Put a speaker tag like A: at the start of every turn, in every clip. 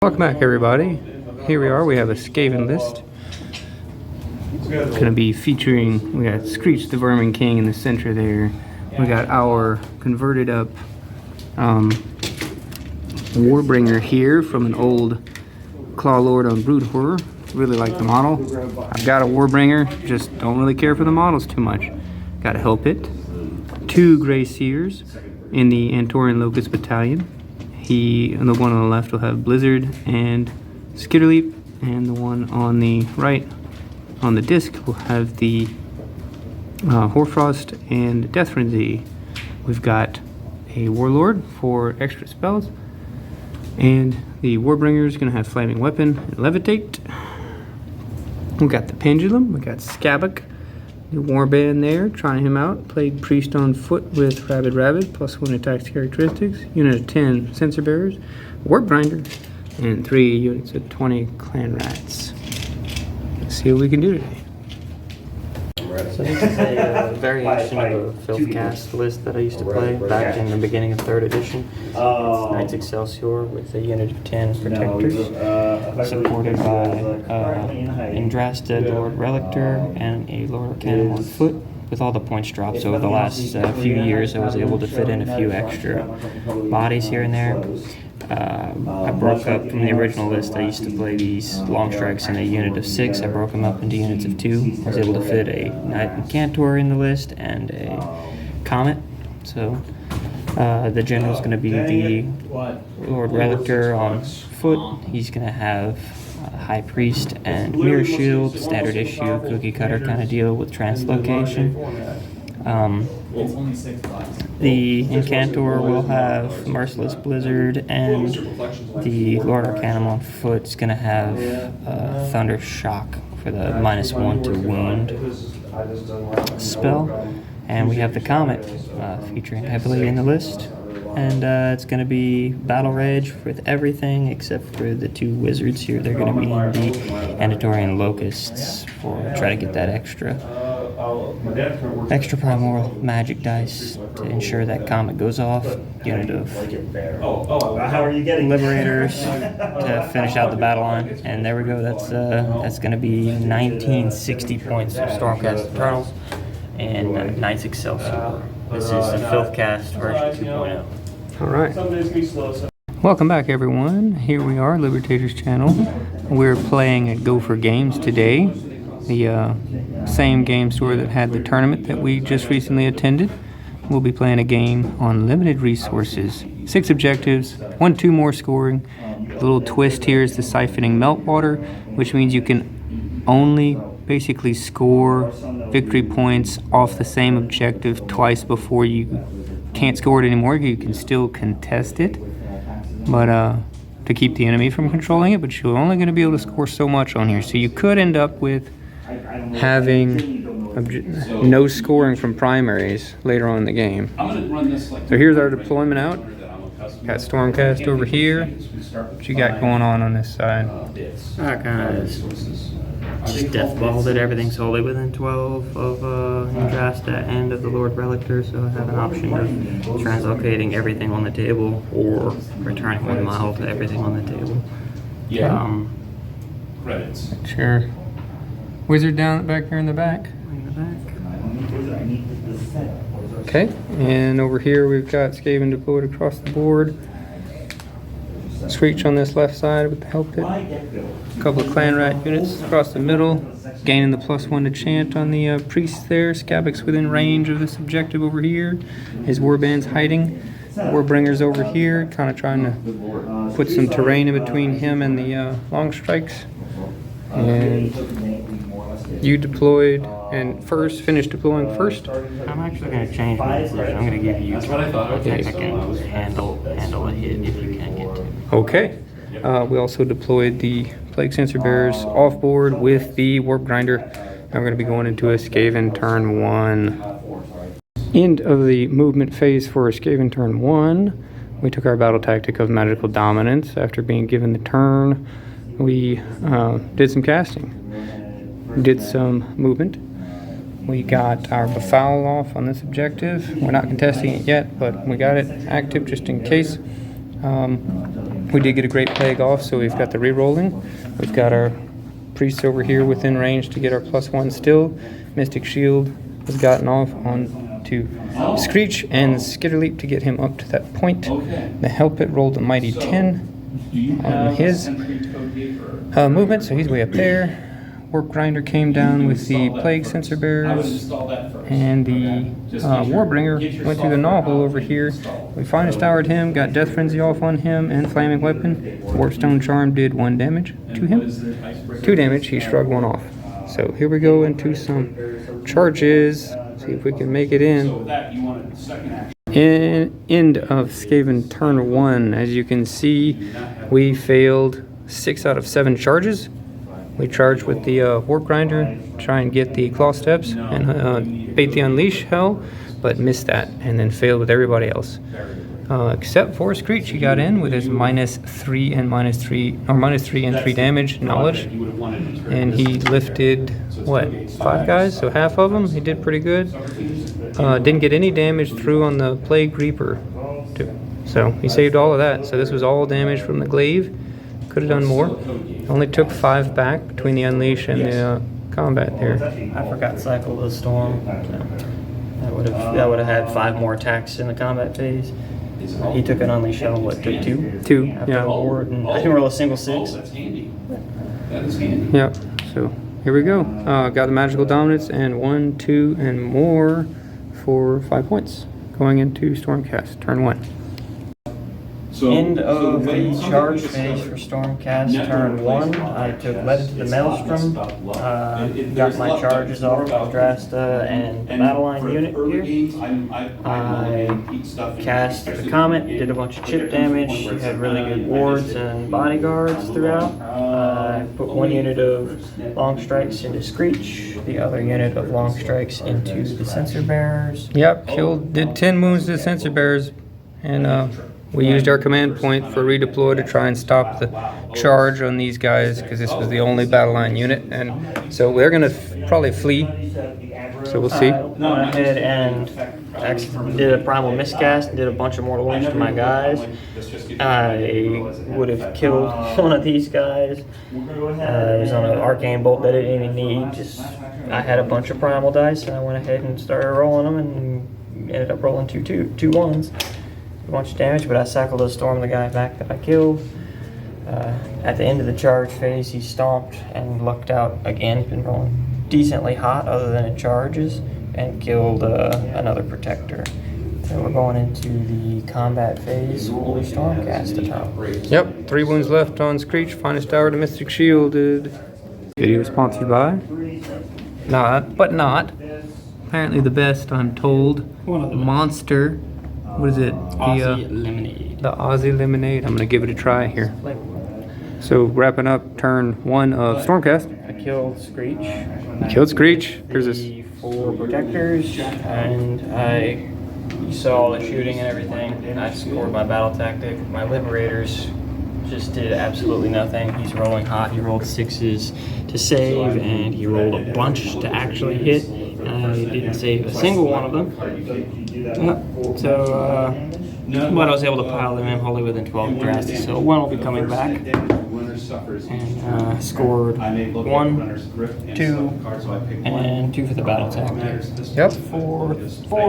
A: Welcome back, everybody. Here we are. We have a Skaven list. It's going to be featuring, we got Screech the Vermin King in the center there. We got our converted up Warbringer here from an old Claw Lord on Brood Horror. Really like the model. I've got a Warbringer, just don't really care for the models too much. Got to help it. 2 Grey Seers in the Antorian Locust Battalion. The one on the left will have Blizzard and Skitterleap, and the one on the right on the disc will have the Hoarfrost and Death Frenzy. We've got a Warlord for extra spells, and the Warbringer is going to have Flaming Weapon and Levitate. We've got the Pendulum, we got Skabbak, the Warband there, trying him out. Plague Priest on foot with Rabid, +1 attacks characteristics. Unit of 10 Sensor Bearers, Warp Grinder, and 3 units of 20 Clan Rats. Let's see what we can do today.
B: So this is a variation of a Filthcast list that I used to play back in the beginning of 3rd edition. It's Knights Excelsior with a unit of 10 Protectors, supported by Yndrasta, Lord-Relictor, and a Lord-Arcanum on foot. With all the points dropped over the last few years, I was able to fit in a few extra bodies here and there. I broke up from the original list. I used to play these Longstrikes in a unit of 6. I broke them up into units of 2. I was able to fit a Knight-Incantor in the list and a Comet. So the general's going to be the Lord-Relictor on foot. He's going to have High Priest and Mirrorshield, standard issue, cookie cutter kind of deal with Translocation. The Incantor will have Merciless Blizzard, and the Lord-Arcanum on foot is going to have Thundershock for the -1 to wound spell. And we have the Comet featuring heavily in the list. And it's going to be Battle Rage with everything except for the 2 wizards here. They're going to be in the Antorian Locusts for try to get that extra primal magic dice to ensure that Comet goes off. Unit of Liberators to finish out the battle line. And there we go. That's going to be 1960 points of Stormcast Eternals and Knights Excelsior. This is the Filthcast version 2.0.
A: Alright. Welcome back, everyone. Here we are, Liberators channel. We're playing at Gopher Games today, the same game store that had the tournament that we just recently attended. We'll be playing a game on limited resources. 6 objectives, 1-2 more scoring. The little twist here is the siphoning meltwater, which means you can only basically score victory points off the same objective twice before you can't score it anymore. You can still contest it, but to keep the enemy from controlling it, but you're only going to be able to score so much on here. So you could end up with having no scoring from primaries later on in the game. So here's our deployment out. Got Stormcast over here. What you got going on this side?
B: I kind of just deathballed it. Everything's wholly within 12 of Yndrasta and of the Lord-Relictor, so I have an option of translocating everything on the table or returning 1 mile to everything on the table.
A: Credits. Sure. Wizard down back here in the back. Okay, and over here we've got Skaven deployed across the board. Screech on this left side with the help kit. A couple of Clan Rat units across the middle, gaining the +1 to chant on the priests there. Skabbak's within range of this objective over here. His warband's hiding. Warbringer's over here, kind of trying to put some terrain in between him and the Longstrikes. And you deployed and finished deploying first.
B: I'm actually going to change my decision. I'm going to give you. I think I can handle a hit if you can't get to.
A: Okay. We also deployed the Plague Sensor Bearers off board with the Warp Grinder. And we're going to be going into a Skaven turn 1. End of the movement phase for Skaven turn 1. We took our battle tactic of magical dominance. After being given the turn, we did some casting. Did some movement. We got our Befoul off on this objective. We're not contesting it yet, but we got it active just in case. We did get a great plague off, so we've got the re-rolling. We've got our priests over here within range to get our +1 still. Mystic Shield has gotten off on to Screech and Skitterleap to get him up to that point. The Helpit rolled a mighty 10 on his movement, so he's way up there. Warp Grinder came down with the Plague Sensor Bearers, and the Warbringer went through the Gnaw-Hole over here. We finest houred him, got Death Frenzy off on him, and Flaming Weapon. Warpstone Charm did 1 damage to him. 2 damage, he shrugged 1 off. So here we go into some charges. See if we can make it in. End of Skaven turn 1. As you can see, we failed 6 out of 7 charges. We charged with the Warp Grinder, try and get the Claw Steps and bait the Unleash Hell, but missed that, and then failed with everybody else. Except for Screech, he got in with his -3 and -3, or -3 and 3 damage knowledge, and he lifted, what, 5 guys, so half of them. He did pretty good. Didn't get any damage through on the Plague Reaper, too. So he saved all of that. So this was all damage from the glaive. Could have done more. Only took 5 back between the Unleash and the combat there.
B: I forgot Cycle of the Storm. That would have had 5 more attacks in the combat phase. He took an Unleash Shell, what, took 2?
A: 2,
B: After
A: yeah.
B: the ward, and I didn't roll a single 6.
A: Yeah, so here we go. Got the Magical Dominance and 1, 2, and more for 5 points. Going into Stormcast, turn 1.
B: End of the charge phase for Stormcast, turn 1. I took Led into the Maelstrom, got my charges off of Yndrasta and the BATTLELINE unit here. I cast the Comet, did a bunch of chip damage, had really good wards and bodyguards throughout. I put 1 unit of Longstrikes into Screech, the other unit of Longstrikes into the Sensor Bearers.
A: Yep, did 10 wounds to the Sensor Bearers, and we used our command point for redeploy to try and stop the charge on these guys, because this was the only BATTLELINE unit, and so they're going to probably flee, so we'll see.
B: Went ahead and actually did a primal miscast, did a bunch of mortal wounds to my guys. I would have killed one of these guys. It was on an arcane bolt that I didn't even need. I had a bunch of primal dice, and I went ahead and started rolling them, and ended up rolling two ones. A bunch of damage, but I cycled a Storm the guy back that I killed. At the end of the charge phase, he stomped and lucked out again. Been rolling decently hot other than in charges, and killed another protector. So we're going into the combat phase. Holy Stormcast atop.
A: Yep, 3 wounds left on Screech. Finest hour to Mystic Shielded. Video sponsored by? Not. Apparently the best, I'm told. Monster. What is it?
B: Aussie Lemonade.
A: The Aussie Lemonade. I'm going to give it a try here. So, wrapping up turn 1 of Stormcast.
B: I killed Screech.
A: Killed Screech. There's this.
B: 4 protectors, and you saw all the shooting and everything. And I scored my battle tactic. My Liberators just did absolutely nothing. He's rolling hot. He rolled 6s to save, and he rolled a bunch to actually hit. I didn't save a single one of them. But I was able to pile them in wholly within 12 drafts. So 1 will be coming back. And scored 1, 2, and 2 for the battle tactic.
A: Yep.
B: 4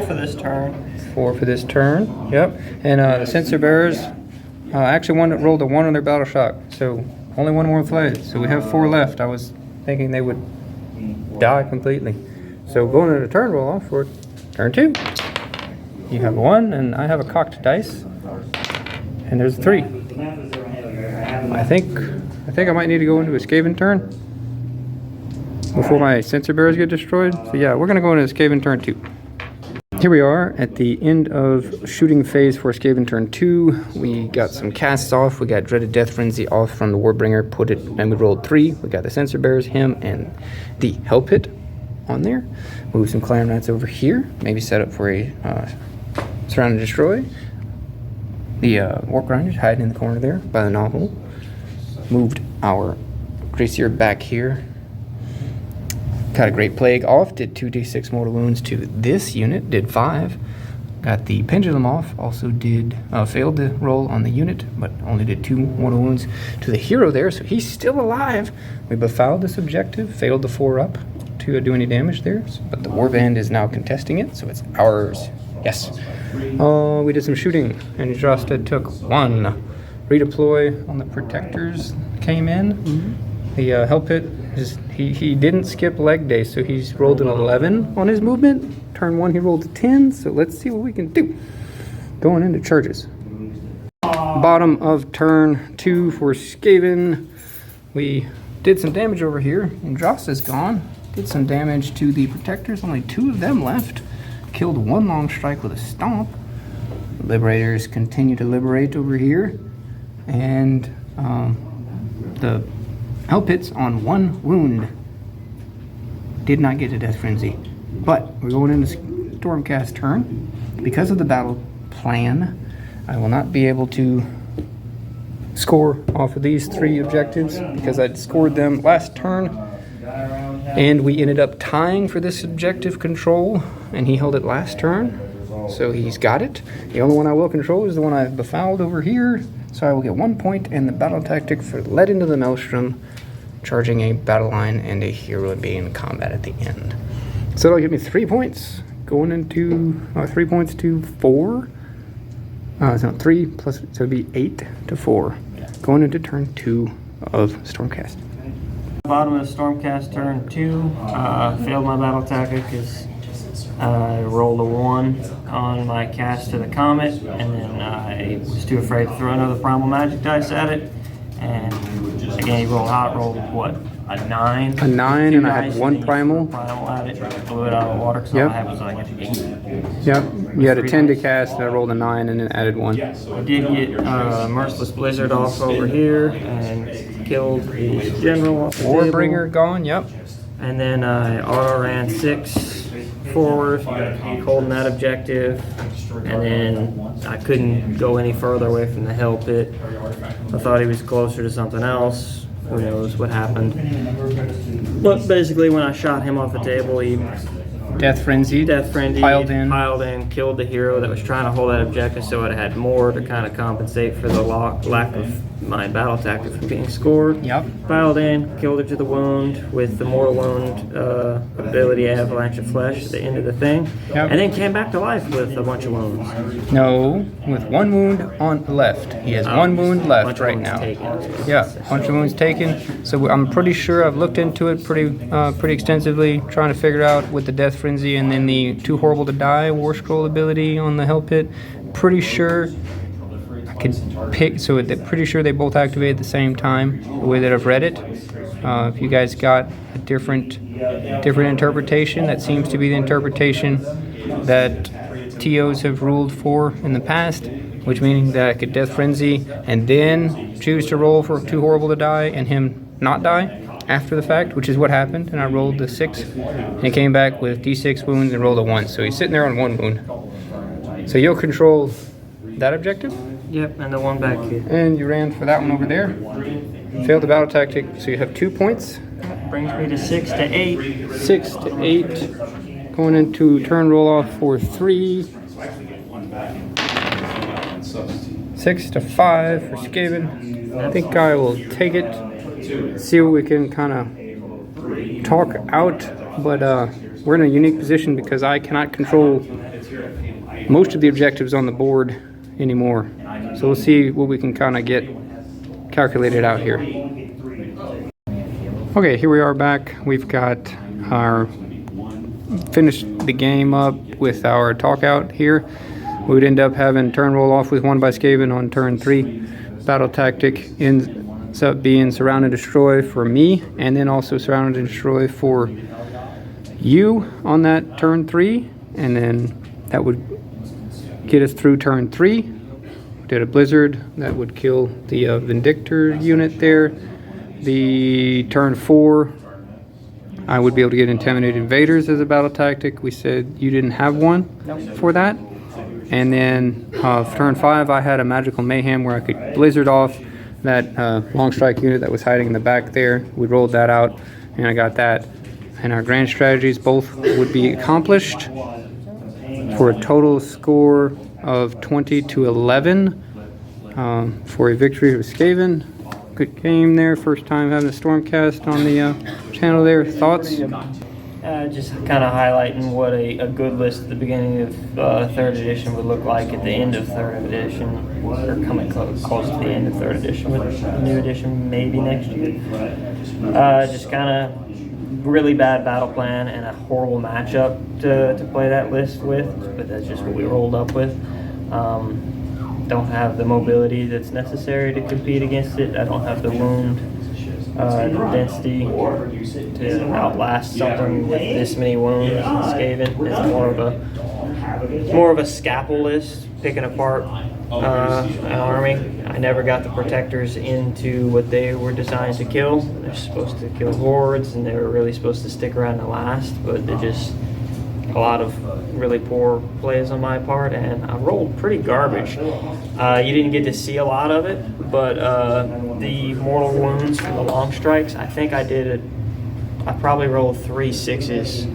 B: for this turn.
A: 4 for this turn. Yep. And the Sensor Bearers actually rolled a 1 on their Battle Shock. So only 1 more flight. So we have 4 left. I was thinking they would die completely. So going into the turn roll off for turn 2. You have 1, and I have a cocked dice. And there's 3. I think I might need to go into a Skaven turn before my Sensor Bearers get destroyed. So yeah, we're going to go into a Skaven turn 2. Here we are at the end of shooting phase for Skaven turn 2. We got some casts off. We got Dreaded Death Frenzy off from the Warbringer, put it, and we rolled 3. We got the Sensor Bearers, him, and the Hellpit on there. Move some Clan Knights over here. Maybe set up for a Surround and Destroy. The Warp Grinders hiding in the corner there by the Gnaw-Hole. Moved our Gracier back here. Got a Great Plague off. Did 2d6 mortal wounds to this unit. Did 5. Got the pendulum off. Also did failed the roll on the unit, but only did 2 mortal wounds to the hero there, so he's still alive. We befouled this objective, failed the 4 up to do any damage there, but the warband is now contesting it, so it's ours. Yes. We did some shooting, and Yndrasta took 1. Redeploy on the protectors came in. The hell pit is he didn't skip leg day, so he's rolled an 11 on his movement. Turn 1 he rolled a 10, so let's see what we can do. Going into charges. Bottom of turn 2 for Skaven. We did some damage over here. Yndrasta's gone. Did some damage to the protectors, only 2 of them left. Killed 1 Longstrike with a stomp. Liberators continue to liberate over here. And the hell pit's on 1 wound. Did not get a death frenzy. But we're going into Stormcast turn. Because of the battle plan, I will not be able to score off of these 3 objectives because I'd scored them last turn. And we ended up tying for this objective control, and he held it last turn. So he's got it. The only one I will control is the one I've befouled over here. So I will get 1 point in the battle tactic for led into the Maelstrom, charging a battle line and a hero and being in combat at the end. So that'll give me 3 points, going into 3 points to 4. So 3 plus, so it'd be 8 to 4, going into turn 2 of Stormcast.
B: Bottom of the Stormcast turn 2, failed my battle tactic because I rolled a 1 on my cast to the Comet, and then I was too afraid to throw another Primal Magic dice at it. And again, he rolled hot, rolled what? A 9?
A: A 9, and I had 1 Primal.
B: Primal at it, blew it out of the water, so all I had was like an 8.
A: Yep, you had a 10 to cast, and I rolled a 9 and then added 1.
B: I did get Merciless Blizzard off over here and killed the general off the
A: Warbringer
B: table.
A: gone, yep.
B: And then I auto ran 6 forward, holding that objective, and then I couldn't go any further away from the hell pit. I thought he was closer to something else. Who knows what happened. But basically when I shot him off the table, he
A: Death frenzied, piled in,
B: killed the hero that was trying to hold that objective, so it had more to kind of compensate for the lack of my battle tactic from being scored.
A: Yep.
B: Piled in, killed her to the wound with the mortal wound ability Avalanche of Flesh at the end of the thing,
A: Yep.
B: and then came back to life with a bunch of wounds.
A: No, with 1 wound on left. He has 1 wound left right now. Yeah, bunch of wounds taken. So I'm pretty sure I've looked into it pretty extensively, trying to figure out with the Death Frenzy and then the Too Horrible to Die War Scroll ability on the Hell Pit. Pretty sure I could pick, so pretty sure they both activate at the same time, the way that I've read it. If you guys got a different interpretation, that seems to be the interpretation that TOs have ruled for in the past, which meaning that I could Death Frenzy and then choose to roll for Too Horrible to Die and him not die after the fact, which is what happened. And I rolled the 6 and he came back with D6 wounds and rolled a 1, so he's sitting there on 1 wound. So you'll control that objective?
B: Yep, and the one back here.
A: And you ran for that one over there. Failed the battle tactic, so you have 2 points.
B: Brings me to 6 to 8.
A: 6 to 8. Going into turn roll off for 3. 6 to 5 for Skaven. I think I will take it. See what we can kind of talk out. But we're in a unique position because I cannot control most of the objectives on the board anymore. So we'll see what we can kind of get calculated out here. Okay, here we are back. We've got our finished the game up with our talk out here. We would end up having turn roll off with 1 by Skaven on turn 3. Battle tactic ends up being surround and destroy for me, and then also surround and destroy for you on that turn 3, and then that would get us through turn 3. Did a blizzard that would kill the Vindictor unit there. The turn 4, I would be able to get Intimidated Invaders as a battle tactic. We said you didn't have one for that. And then turn 5, I had a Magical Mayhem where I could blizzard off that Longstrike unit that was hiding in the back there. We rolled that out, and I got that. And our grand strategies both would be accomplished for a total score of 20-11 for a victory of Skaven. Good game there. First time having a Stormcast on the channel there. Thoughts?
B: Just kind of highlighting what a good list at the beginning of 3rd edition would look like at the end of 3rd edition, or coming close to the end of 3rd edition, with the new edition maybe next year. Just kind of really bad battle plan and a horrible matchup to play that list with, but that's just what we rolled up with. Don't have the mobility that's necessary to compete against it. I don't have the wound density to outlast something with this many wounds. Skaven is more of a scalpel list, picking apart an army. I never got the protectors into what they were designed to kill. They're supposed to kill hordes, and they were really supposed to stick around and last, but they're just a lot of really poor plays on my part, and I rolled pretty garbage. You didn't get to see a lot of it, but the mortal wounds from the long strikes, I think I probably rolled 3 6s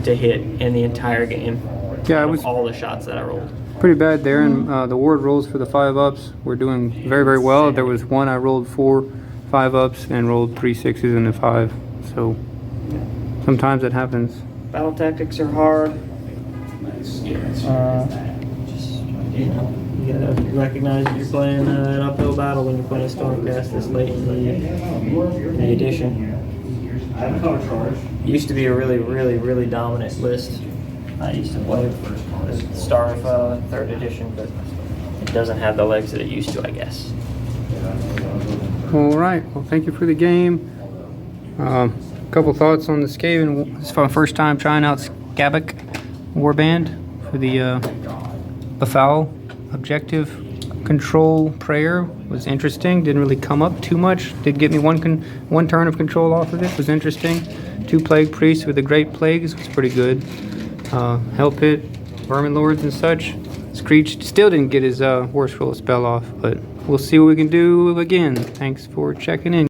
B: to hit in the entire game.
A: Yeah, it was
B: all the shots that I rolled.
A: Pretty bad there, and the ward rolls for the 5-ups were doing very, very well. There was one I rolled 4 5-ups and rolled 3 6s and a 5, so sometimes it happens.
B: Battle tactics are hard. You gotta recognize that you're playing an uphill battle when you're playing a Stormcast this late in the edition. It used to be a really, really, really dominant list. I used to play for the start of 3rd edition, but it doesn't have the legs that it used to, I guess.
A: All right. Well, thank you for the game. Couple thoughts on the Skaven. It's my first time trying out Skabic Warband for the Befoul objective control prayer. Was interesting. Didn't really come up too much. Did get me one turn of control off of it. Was interesting. 2 plague priests with the great plagues was pretty good. Hell pit, vermin lords and such. Screech still didn't get his worst roll spell off, but we'll see what we can do again. Thanks for checking in.